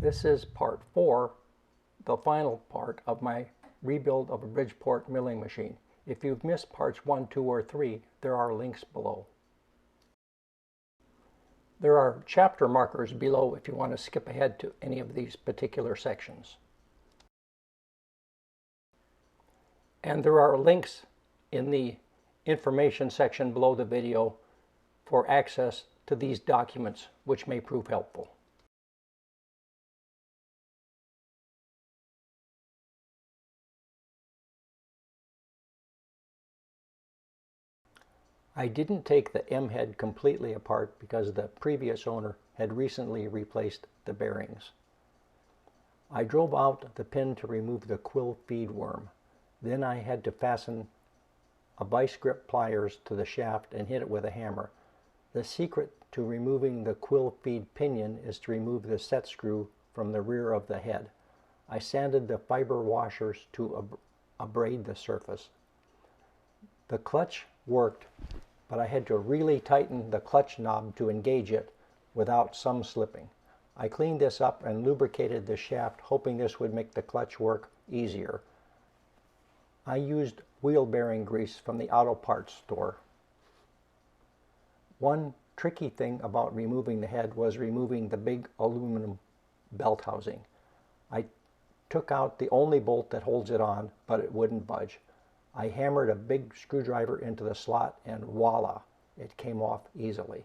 This is part 4, the final part of my rebuild of a Bridgeport milling machine. If you've missed parts 1, 2, or 3, there are links below. There are chapter markers below if you want to skip ahead to any of these particular sections. And there are links in the information section below the video for access to these documents, which may prove helpful. I didn't take the M-Head completely apart because the previous owner had recently replaced the bearings. I drove out the pin to remove the quill feed worm. Then I had to fasten a vice grip pliers to the shaft and hit it with a hammer. The secret to removing the quill feed pinion is to remove the set screw from the rear of the head. I sanded the fiber washers to abrade the surface. The clutch worked, but I had to really tighten the clutch knob to engage it without some slipping. I cleaned this up and lubricated the shaft, hoping this would make the clutch work easier. I used wheel bearing grease from the auto parts store. One tricky thing about removing the head was removing the big aluminum belt housing. I took out the only bolt that holds it on, but it wouldn't budge. I hammered a big screwdriver into the slot and voila, it came off easily.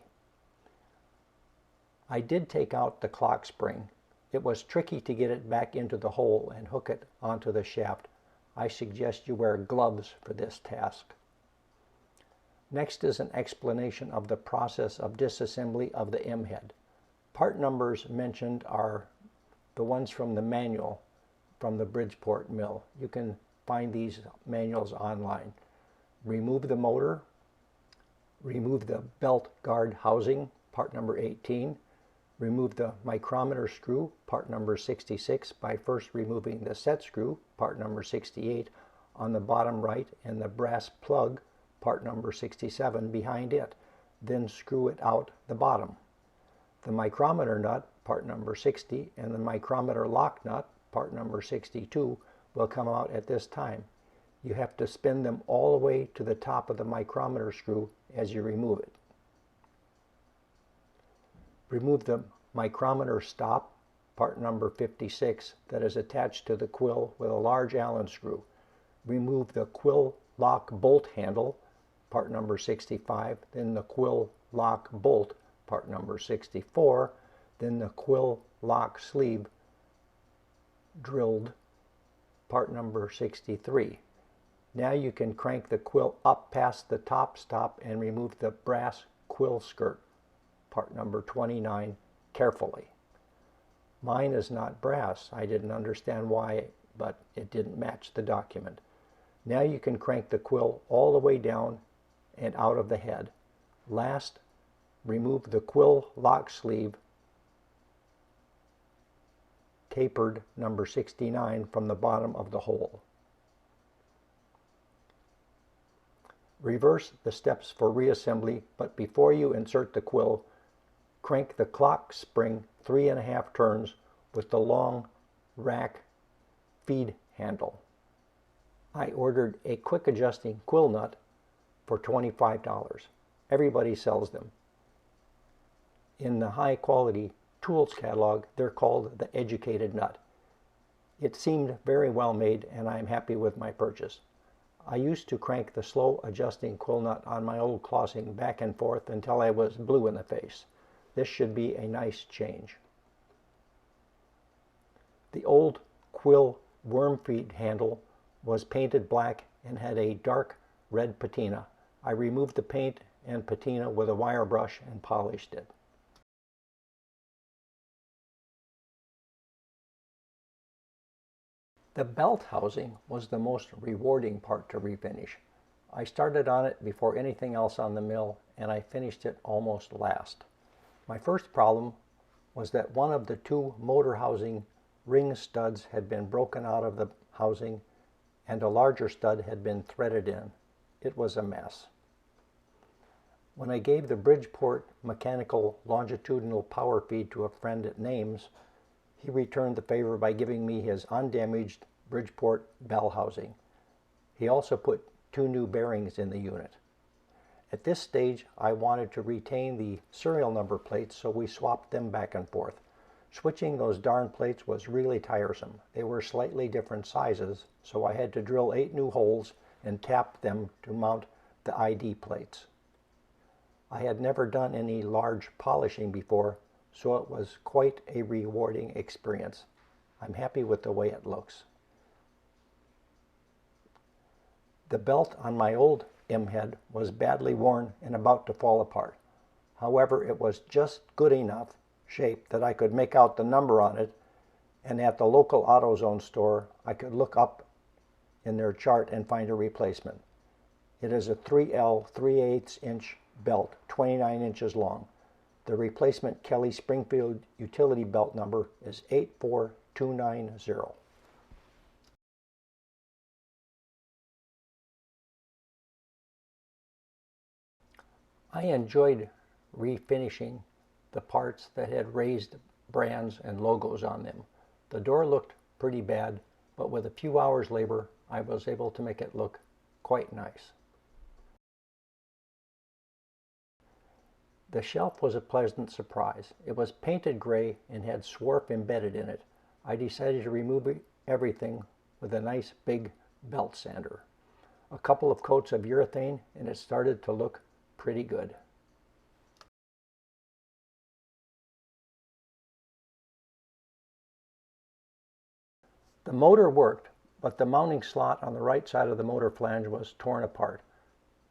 I did take out the clock spring. It was tricky to get it back into the hole and hook it onto the shaft. I suggest you wear gloves for this task. Next is an explanation of the process of disassembly of the M-Head. Part numbers mentioned are the ones from the manual from the Bridgeport mill. You can find these manuals online. Remove the motor, remove the belt guard housing, part number 18, remove the micrometer screw, part number 66, by first removing the set screw, part number 68, on the bottom right, and the brass plug, part number 67, behind it. Then screw it out the bottom. The micrometer nut, part number 60, and the micrometer lock nut, part number 62, will come out at this time. You have to spin them all the way to the top of the micrometer screw as you remove it. Remove the micrometer stop, part number 56, that is attached to the quill with a large Allen screw. Remove the quill lock bolt handle, part number 65, then the quill lock bolt, part number 64, then the quill lock sleeve drilled, part number 63. Now you can crank the quill up past the top stop and remove the brass quill skirt, part number 29, carefully. Mine is not brass. I didn't understand why, but it didn't match the document. Now you can crank the quill all the way down and out of the head. Last, remove the quill lock sleeve, tapered number 69, from the bottom of the hole. Reverse the steps for reassembly, but before you insert the quill, crank the clock spring 3.5 turns with the long rack feed handle. I ordered a quick adjusting quill nut for $25. Everybody sells them. In the high quality tools catalog, they're called the educated nut. It seemed very well made, and I'm happy with my purchase. I used to crank the slow adjusting quill nut on my old Clausing back and forth until I was blue in the face. This should be a nice change. The old quill worm feed handle was painted black and had a dark red patina. I removed the paint and patina with a wire brush and polished it. The belt housing was the most rewarding part to refinish. I started on it before anything else on the mill, and I finished it almost last. My first problem was that one of the two motor housing ring studs had been broken out of the housing, and a larger stud had been threaded in. It was a mess. When I gave the Bridgeport mechanical longitudinal power feed to a friend at Names, He returned the favor by giving me his undamaged Bridgeport bell housing. He also put 2 new bearings in the unit. At this stage, I wanted to retain the serial number plates, so we swapped them back and forth. Switching those darn plates was really tiresome. They were slightly different sizes, so I had to drill 8 new holes and tap them to mount the ID plates. I had never done any large polishing before, so it was quite a rewarding experience. I'm happy with the way it looks. The belt on my old M-Head was badly worn and about to fall apart. However, it was just good enough shape that I could make out the number on it, and at the local AutoZone store I could look up in their chart and find a replacement. It is a 3L 3/8 inch belt, 29 inches long. The replacement Kelly Springfield utility belt number is 84290. I enjoyed refinishing the parts that had raised brands and logos on them. The door looked pretty bad, but with a few hours labor, I was able to make it look quite nice. The shelf was a pleasant surprise. It was painted gray and had swarf embedded in it. I decided to remove everything with a nice big belt sander. A couple of coats of urethane and it started to look pretty good. The motor worked, but the mounting slot on the right side of the motor flange was torn apart.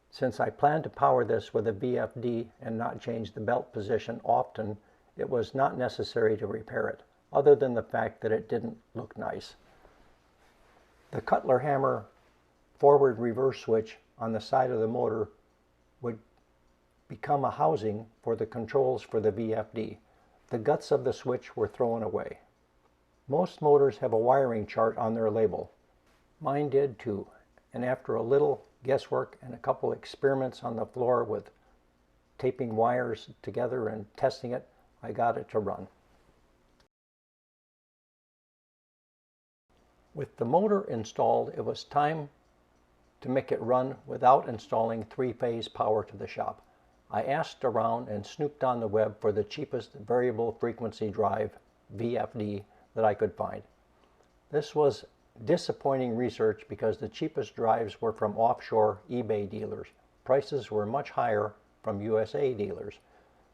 Since I planned to power this with a VFD and not change the belt position often, it was not necessary to repair it, other than the fact that it didn't look nice. The Cutler hammer forward-reverse switch on the side of the motor would become a housing for the controls for the VFD. The guts of the switch were thrown away. Most motors have a wiring chart on their label. Mine did too, and after a little guesswork and a couple experiments on the floor with taping wires together and testing it, I got it to run. With the motor installed, it was time to make it run without installing 3-phase power to the shop. I asked around and snooped on the web for the cheapest variable frequency drive, VFD, that I could find. This was disappointing research because the cheapest drives were from offshore eBay dealers. Prices were much higher from USA dealers.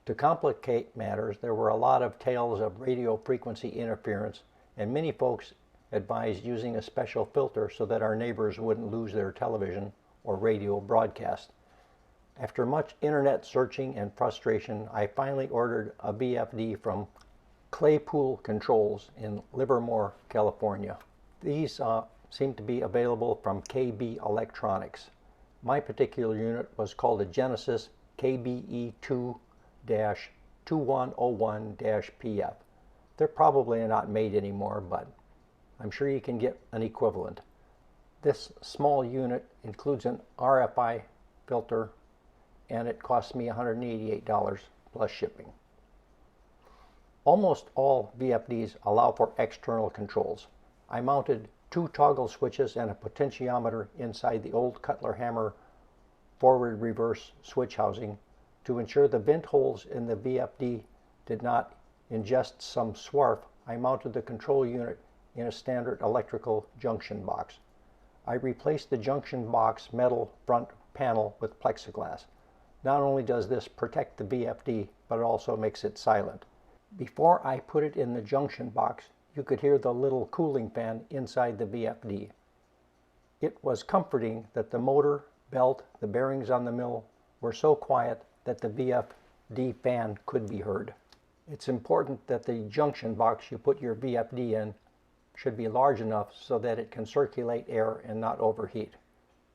To complicate matters, there were a lot of tales of radio frequency interference, and many folks advised using a special filter so that our neighbors wouldn't lose their television or radio broadcast. After much internet searching and frustration, I finally ordered a VFD from Claypool Controls in Livermore, California. These seem to be available from KB Electronics. My particular unit was called a Genesis KBE2-2101-PF. They're probably not made anymore, but I'm sure you can get an equivalent. This small unit includes an RFI filter, and it cost me $188 plus shipping. Almost all VFDs allow for external controls. I mounted 2 toggle switches and a potentiometer inside the old Cutler hammer forward-reverse switch housing to ensure the vent holes in the VFD did not ingest some swarf. I mounted the control unit in a standard electrical junction box. I replaced the junction box metal front panel with plexiglass. Not only does this protect the VFD, but it also makes it silent. Before I put it in the junction box, you could hear the little cooling fan inside the VFD. It was comforting that the motor, belt, the bearings on the mill were so quiet that the VFD fan could be heard. It's important that the junction box you put your VFD in should be large enough so that it can circulate air and not overheat.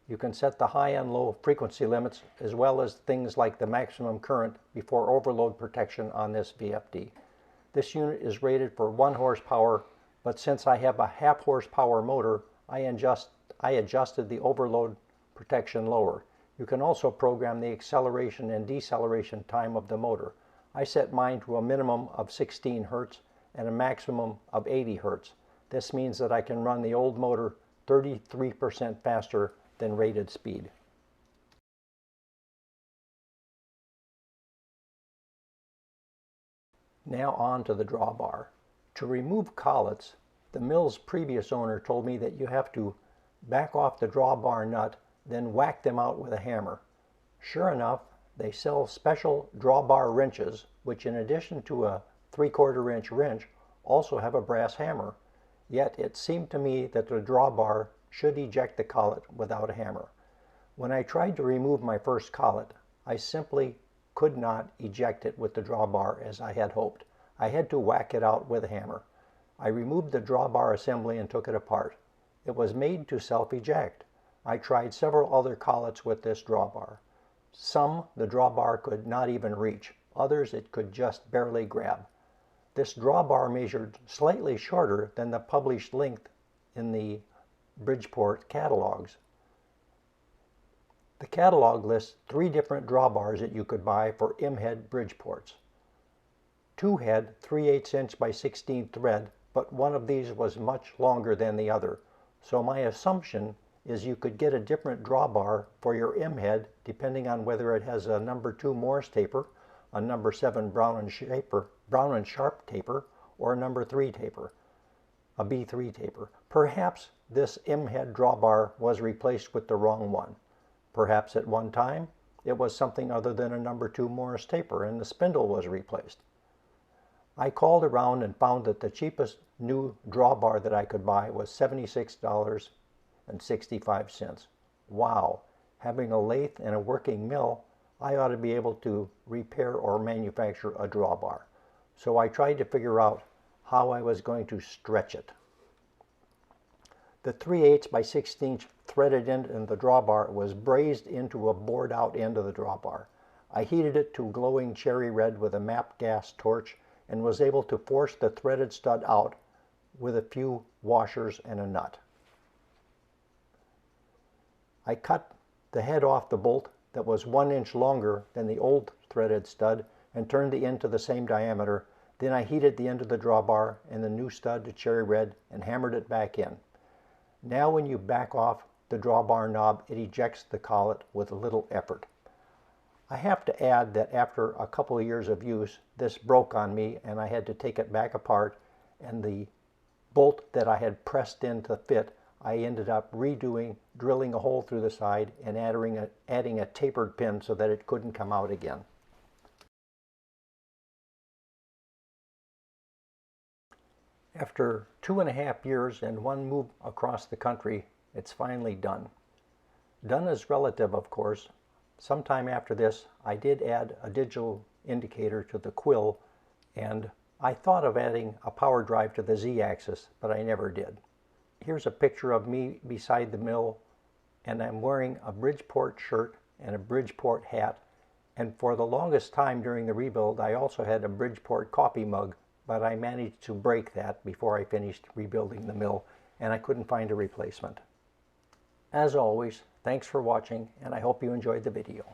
You can set the high and low frequency limits as well as things like the maximum current before overload protection on this VFD. This unit is rated for 1 horsepower, but since I have a 1/2 horsepower motor, I adjusted the overload protection lower. You can also program the acceleration and deceleration time of the motor. I set mine to a minimum of 16 Hertz and a maximum of 80 Hertz. This means that I can run the old motor 33% faster than rated speed. Now on to the drawbar. To remove collets, the mill's previous owner told me that you have to back off the drawbar nut, then whack them out with a hammer. Sure enough, they sell special drawbar wrenches, which in addition to a 3/4 inch wrench, also have a brass hammer. Yet it seemed to me that the drawbar should eject the collet without a hammer. When I tried to remove my first collet, I simply could not eject it with the drawbar as I had hoped. I had to whack it out with a hammer. I removed the drawbar assembly and took it apart. It was made to self-eject. I tried several other collets with this drawbar. Some the drawbar could not even reach, others it could just barely grab. This drawbar measured slightly shorter than the published length in the Bridgeport catalogs. The catalog lists 3 different drawbars that you could buy for M-Head Bridgeports. 2 had 3/8 inch by 16 thread, but one of these was much longer than the other. So my assumption is you could get a different drawbar for your M-Head depending on whether it has a number 2 Morse taper, a number 7 Brown and Sharp taper, or a number 3 taper, a B3 taper. Perhaps this M-Head drawbar was replaced with the wrong one. Perhaps at one time it was something other than a number 2 Morse taper and the spindle was replaced. I called around and found that the cheapest new drawbar that I could buy was $76.65. Wow! Having a lathe and a working mill, I ought to be able to repair or manufacture a drawbar. So I tried to figure out how I was going to stretch it. The 3/8 by 16 threaded end in the drawbar was brazed into a bored out end of the drawbar. I heated it to glowing cherry red with a MAP gas torch and was able to force the threaded stud out with a few washers and a nut. I cut the head off the bolt that was 1 inch longer than the old threaded stud and turned the end to the same diameter. Then I heated the end of the drawbar and the new stud to cherry red and hammered it back in. Now when you back off the drawbar knob, it ejects the collet with little effort. I have to add that after a couple of years of use, this broke on me and I had to take it back apart, and the bolt that I had pressed in to fit, I ended up redoing, drilling a hole through the side and adding a tapered pin so that it couldn't come out again. After 2.5 years and 1 move across the country, it's finally done. Done is relative, of course. Sometime after this, I did add a digital indicator to the quill, and I thought of adding a power drive to the Z-axis, but I never did. Here's a picture of me beside the mill, and I'm wearing a Bridgeport shirt and a Bridgeport hat, and for the longest time during the rebuild, I also had a Bridgeport coffee mug, but I managed to break that before I finished rebuilding the mill, and I couldn't find a replacement. As always, thanks for watching, and I hope you enjoyed the video.